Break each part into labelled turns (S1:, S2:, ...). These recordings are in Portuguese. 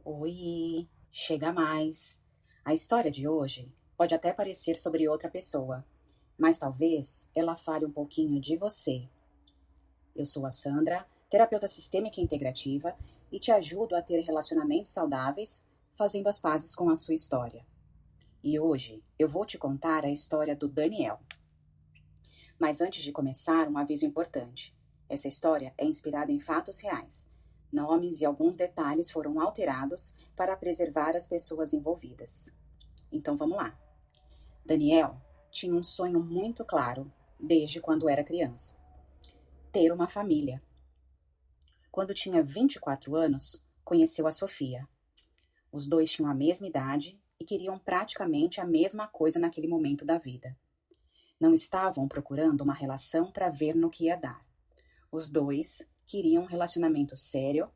S1: Oi, chega mais. A história de hoje pode até parecer sobre outra pessoa, mas talvez ela fale um pouquinho de você. Eu sou a Sandra, terapeuta sistêmica integrativa, e te ajudo a ter relacionamentos saudáveis, fazendo as pazes com a sua história. E hoje eu vou te contar a história do Daniel. Mas antes de começar, um aviso importante. Essa história é inspirada em fatos reais. Nomes e alguns detalhes foram alterados para preservar as pessoas envolvidas. Então vamos lá. Daniel tinha um sonho muito claro desde quando era criança: ter uma família. Quando tinha 24 anos, conheceu a Sofia. Os dois tinham a mesma idade e queriam praticamente a mesma coisa naquele momento da vida. Não estavam procurando uma relação para ver no que ia dar. Os dois queriam um relacionamento sério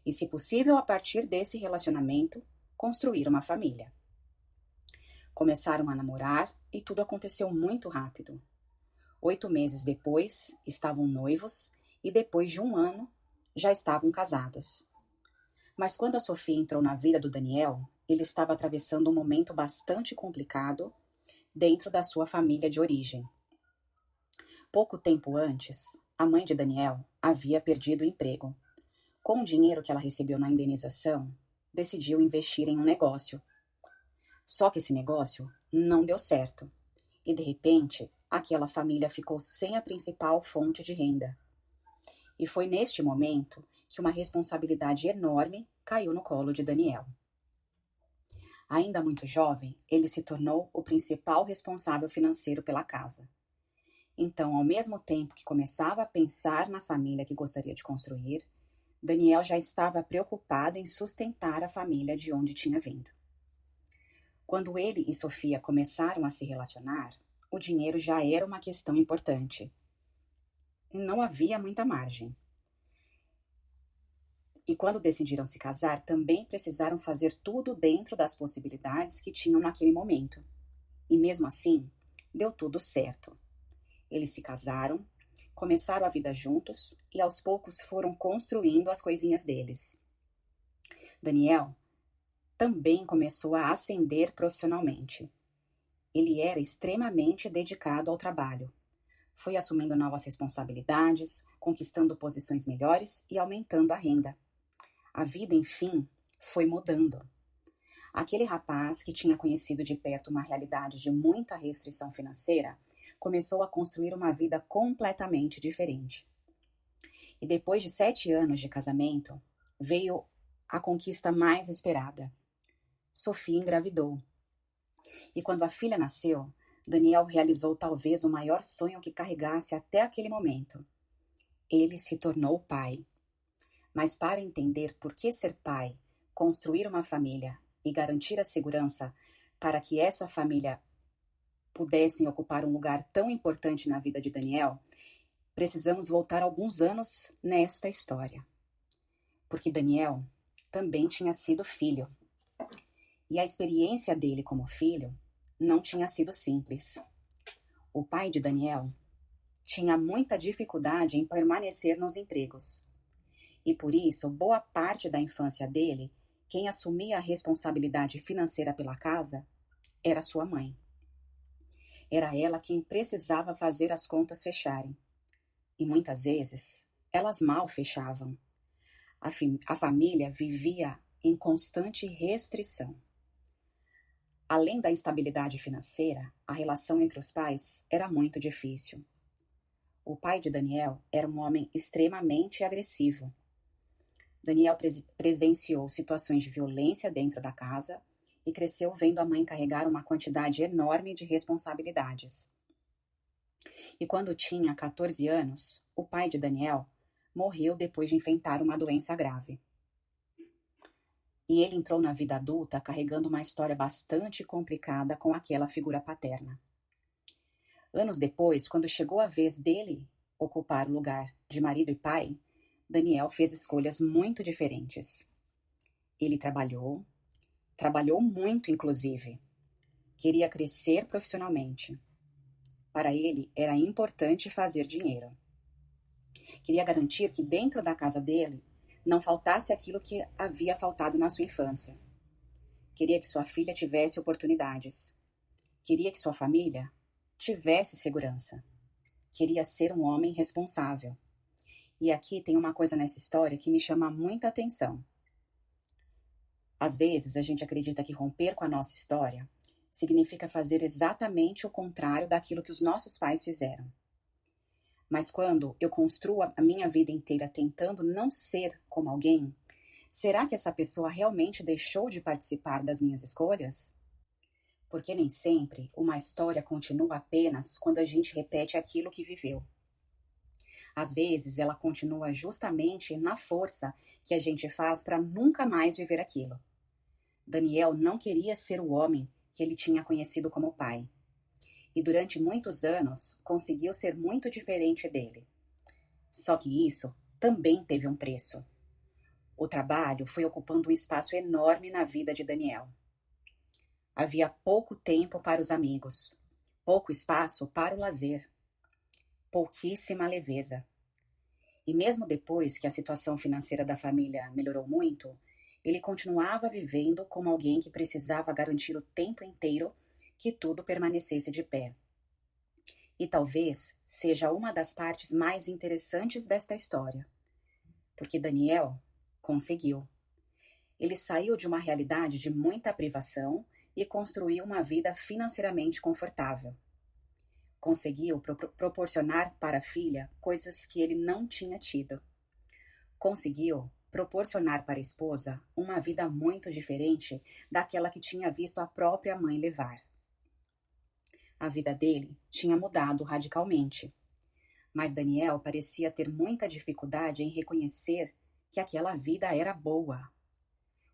S1: e, se possível, a partir desse relacionamento, construir uma família. Começaram a namorar e tudo aconteceu muito rápido. 8 meses depois, estavam noivos e depois de um ano, já estavam casados. Mas quando a Sofia entrou na vida do Daniel, ele estava atravessando um momento bastante complicado dentro da sua família de origem. Pouco tempo antes, a mãe de Daniel havia perdido o emprego. Com o dinheiro que ela recebeu na indenização, decidiu investir em um negócio. Só que esse negócio não deu certo. E de repente, aquela família ficou sem a principal fonte de renda. E foi neste momento que uma responsabilidade enorme caiu no colo de Daniel. Ainda muito jovem, ele se tornou o principal responsável financeiro pela casa. Então, ao mesmo tempo que começava a pensar na família que gostaria de construir, Daniel já estava preocupado em sustentar a família de onde tinha vindo. Quando ele e Sofia começaram a se relacionar, o dinheiro já era uma questão importante. E não havia muita margem. E quando decidiram se casar, também precisaram fazer tudo dentro das possibilidades que tinham naquele momento. E mesmo assim, deu tudo certo. Eles se casaram, começaram a vida juntos e aos poucos foram construindo as coisinhas deles. Daniel também começou a ascender profissionalmente. Ele era extremamente dedicado ao trabalho. Foi assumindo novas responsabilidades, conquistando posições melhores e aumentando a renda. A vida, enfim, foi mudando. Aquele rapaz que tinha conhecido de perto uma realidade de muita restrição financeira começou a construir uma vida completamente diferente. E depois de 7 anos de casamento, veio a conquista mais esperada. Sofia engravidou. E quando a filha nasceu, Daniel realizou talvez o maior sonho que carregasse até aquele momento. Ele se tornou pai. Mas para entender por que ser pai, construir uma família e garantir a segurança para que essa família pudessem ocupar um lugar tão importante na vida de Daniel, precisamos voltar alguns anos nesta história. Porque Daniel também tinha sido filho. E a experiência dele como filho não tinha sido simples. O pai de Daniel tinha muita dificuldade em permanecer nos empregos. E por isso, boa parte da infância dele, quem assumia a responsabilidade financeira pela casa era sua mãe. Era ela quem precisava fazer as contas fecharem. E muitas vezes, elas mal fechavam. A família vivia em constante restrição. Além da instabilidade financeira, a relação entre os pais era muito difícil. O pai de Daniel era um homem extremamente agressivo. Daniel presenciou situações de violência dentro da casa e cresceu vendo a mãe carregar uma quantidade enorme de responsabilidades. E quando tinha 14 anos, o pai de Daniel morreu depois de enfrentar uma doença grave. E ele entrou na vida adulta carregando uma história bastante complicada com aquela figura paterna. Anos depois, quando chegou a vez dele ocupar o lugar de marido e pai, Daniel fez escolhas muito diferentes. Ele trabalhou muito, inclusive. Queria crescer profissionalmente. Para ele, era importante fazer dinheiro. Queria garantir que dentro da casa dele não faltasse aquilo que havia faltado na sua infância. Queria que sua filha tivesse oportunidades. Queria que sua família tivesse segurança. Queria ser um homem responsável. E aqui tem uma coisa nessa história que me chama muita atenção. Às vezes, a gente acredita que romper com a nossa história significa fazer exatamente o contrário daquilo que os nossos pais fizeram. Mas quando eu construo a minha vida inteira tentando não ser como alguém, será que essa pessoa realmente deixou de participar das minhas escolhas? Porque nem sempre uma história continua apenas quando a gente repete aquilo que viveu. Às vezes, ela continua justamente na força que a gente faz para nunca mais viver aquilo. Daniel não queria ser o homem que ele tinha conhecido como pai. E durante muitos anos conseguiu ser muito diferente dele. Só que isso também teve um preço. O trabalho foi ocupando um espaço enorme na vida de Daniel. Havia pouco tempo para os amigos, pouco espaço para o lazer, pouquíssima leveza. E mesmo depois que a situação financeira da família melhorou muito, ele continuava vivendo como alguém que precisava garantir o tempo inteiro que tudo permanecesse de pé. E talvez seja uma das partes mais interessantes desta história, porque Daniel conseguiu. Ele saiu de uma realidade de muita privação e construiu uma vida financeiramente confortável. Conseguiu proporcionar para a filha coisas que ele não tinha tido. Conseguiu proporcionar para a esposa uma vida muito diferente daquela que tinha visto a própria mãe levar. A vida dele tinha mudado radicalmente, mas Daniel parecia ter muita dificuldade em reconhecer que aquela vida era boa.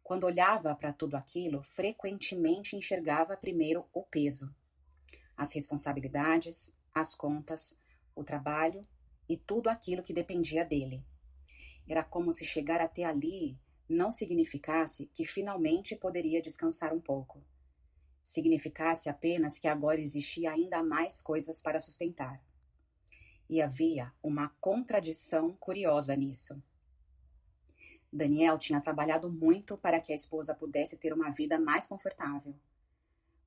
S1: Quando olhava para tudo aquilo, frequentemente enxergava primeiro o peso, as responsabilidades, as contas, o trabalho e tudo aquilo que dependia dele. Era como se chegar até ali não significasse que finalmente poderia descansar um pouco. Significasse apenas que agora existia ainda mais coisas para sustentar. E havia uma contradição curiosa nisso. Daniel tinha trabalhado muito para que a esposa pudesse ter uma vida mais confortável.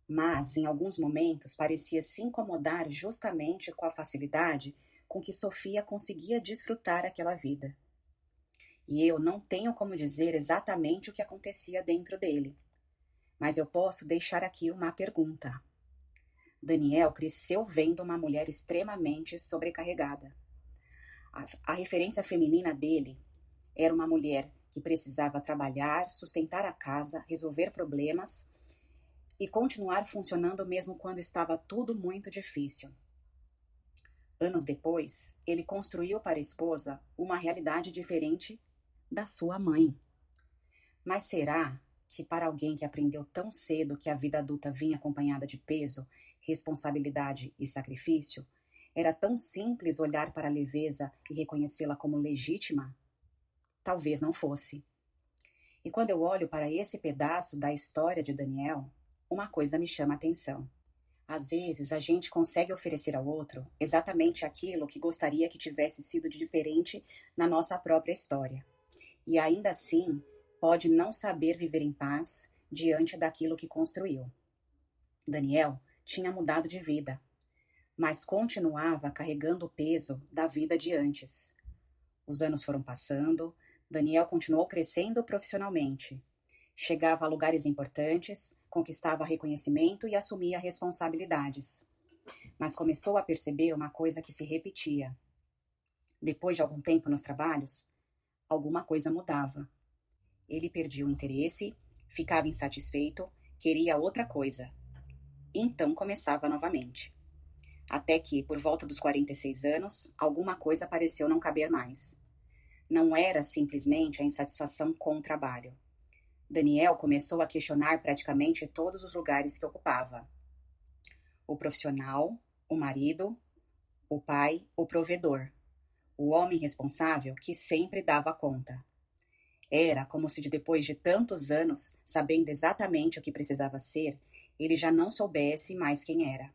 S1: Mas, em alguns momentos, parecia se incomodar justamente com a facilidade com que Sofia conseguia desfrutar aquela vida. E eu não tenho como dizer exatamente o que acontecia dentro dele. Mas eu posso deixar aqui uma pergunta. Daniel cresceu vendo uma mulher extremamente sobrecarregada. A referência feminina dele era uma mulher que precisava trabalhar, sustentar a casa, resolver problemas e continuar funcionando mesmo quando estava tudo muito difícil. Anos depois, ele construiu para a esposa uma realidade diferente da sua mãe. Mas será que para alguém que aprendeu tão cedo que a vida adulta vinha acompanhada de peso, responsabilidade e sacrifício, era tão simples olhar para a leveza e reconhecê-la como legítima? Talvez não fosse. E quando eu olho para esse pedaço da história de Daniel, uma coisa me chama a atenção. Às vezes, a gente consegue oferecer ao outro exatamente aquilo que gostaria que tivesse sido diferente na nossa própria história. E ainda assim, pode não saber viver em paz diante daquilo que construiu. Daniel tinha mudado de vida, mas continuava carregando o peso da vida de antes. Os anos foram passando, Daniel continuou crescendo profissionalmente. Chegava a lugares importantes, conquistava reconhecimento e assumia responsabilidades. Mas começou a perceber uma coisa que se repetia. Depois de algum tempo nos trabalhos, alguma coisa mudava. Ele perdia o interesse, ficava insatisfeito, queria outra coisa. Então começava novamente. Até que, por volta dos 46 anos, alguma coisa pareceu não caber mais. Não era simplesmente a insatisfação com o trabalho. Daniel começou a questionar praticamente todos os lugares que ocupava. O profissional, o marido, o pai, o provedor. O homem responsável que sempre dava conta. Era como se depois de tantos anos, sabendo exatamente o que precisava ser, ele já não soubesse mais quem era.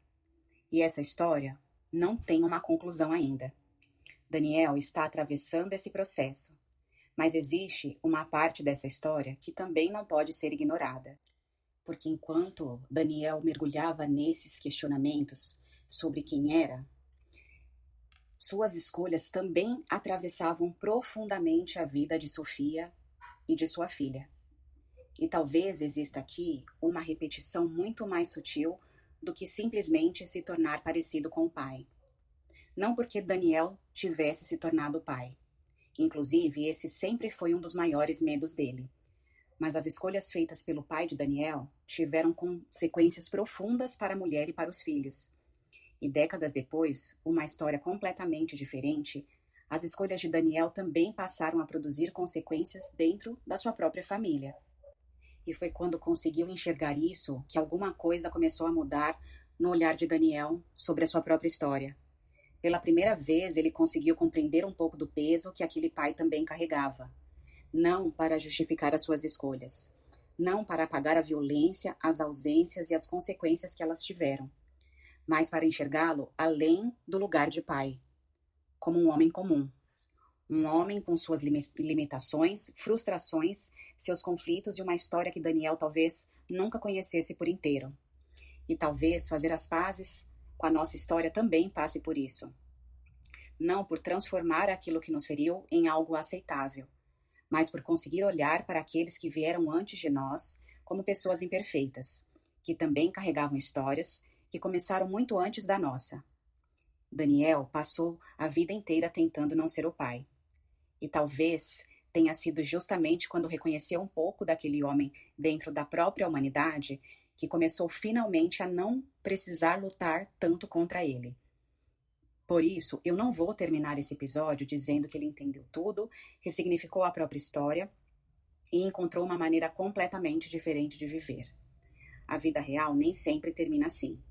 S1: E essa história não tem uma conclusão ainda. Daniel está atravessando esse processo. Mas existe uma parte dessa história que também não pode ser ignorada, porque enquanto Daniel mergulhava nesses questionamentos sobre quem era, suas escolhas também atravessavam profundamente a vida de Sofia e de sua filha. E talvez exista aqui uma repetição muito mais sutil do que simplesmente se tornar parecido com o pai. Não porque Daniel tivesse se tornado pai. Inclusive, esse sempre foi um dos maiores medos dele. Mas as escolhas feitas pelo pai de Daniel tiveram consequências profundas para a mulher e para os filhos. E décadas depois, uma história completamente diferente, as escolhas de Daniel também passaram a produzir consequências dentro da sua própria família. E foi quando conseguiu enxergar isso que alguma coisa começou a mudar no olhar de Daniel sobre a sua própria história. Pela primeira vez, ele conseguiu compreender um pouco do peso que aquele pai também carregava. Não para justificar as suas escolhas. Não para apagar a violência, as ausências e as consequências que elas tiveram. Mas para enxergá-lo além do lugar de pai. Como um homem comum. Um homem com suas limitações, frustrações, seus conflitos e uma história que Daniel talvez nunca conhecesse por inteiro. E talvez fazer as pazes com a nossa história também passe por isso. Não por transformar aquilo que nos feriu em algo aceitável, mas por conseguir olhar para aqueles que vieram antes de nós como pessoas imperfeitas, que também carregavam histórias que começaram muito antes da nossa. Daniel passou a vida inteira tentando não ser o pai. E talvez tenha sido justamente quando reconheceu um pouco daquele homem dentro da própria humanidade que começou finalmente a não precisar lutar tanto contra ele. Por isso, eu não vou terminar esse episódio dizendo que ele entendeu tudo, ressignificou a própria história e encontrou uma maneira completamente diferente de viver. A vida real nem sempre termina assim.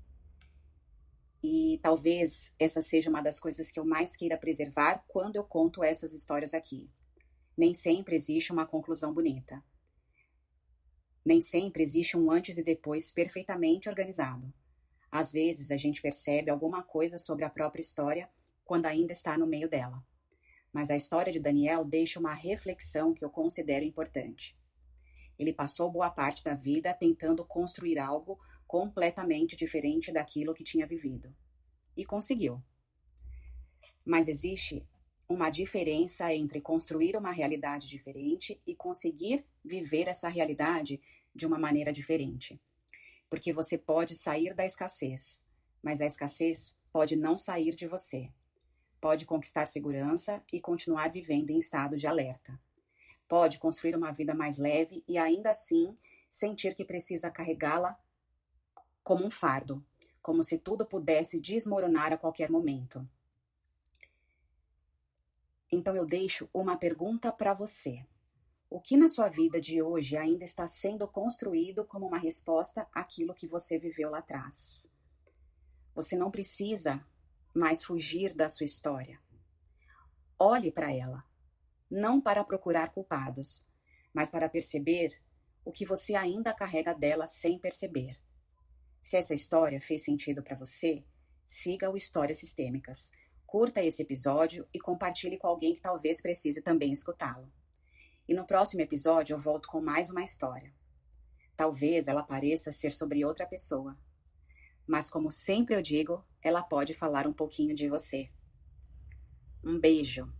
S1: E talvez essa seja uma das coisas que eu mais queira preservar quando eu conto essas histórias aqui. Nem sempre existe uma conclusão bonita. Nem sempre existe um antes e depois perfeitamente organizado. Às vezes a gente percebe alguma coisa sobre a própria história quando ainda está no meio dela. Mas a história de Daniel deixa uma reflexão que eu considero importante. Ele passou boa parte da vida tentando construir algo completamente diferente daquilo que tinha vivido. E conseguiu. Mas existe uma diferença entre construir uma realidade diferente e conseguir viver essa realidade de uma maneira diferente. Porque você pode sair da escassez, mas a escassez pode não sair de você. Pode conquistar segurança e continuar vivendo em estado de alerta. Pode construir uma vida mais leve e ainda assim sentir que precisa carregá-la como um fardo, como se tudo pudesse desmoronar a qualquer momento. Então eu deixo uma pergunta para você. O que na sua vida de hoje ainda está sendo construído como uma resposta àquilo que você viveu lá atrás? Você não precisa mais fugir da sua história. Olhe para ela, não para procurar culpados, mas para perceber o que você ainda carrega dela sem perceber. Se essa história fez sentido para você, siga o Histórias Sistêmicas. Curta esse episódio e compartilhe com alguém que talvez precise também escutá-lo. E no próximo episódio eu volto com mais uma história. Talvez ela pareça ser sobre outra pessoa, mas como sempre eu digo, ela pode falar um pouquinho de você. Um beijo.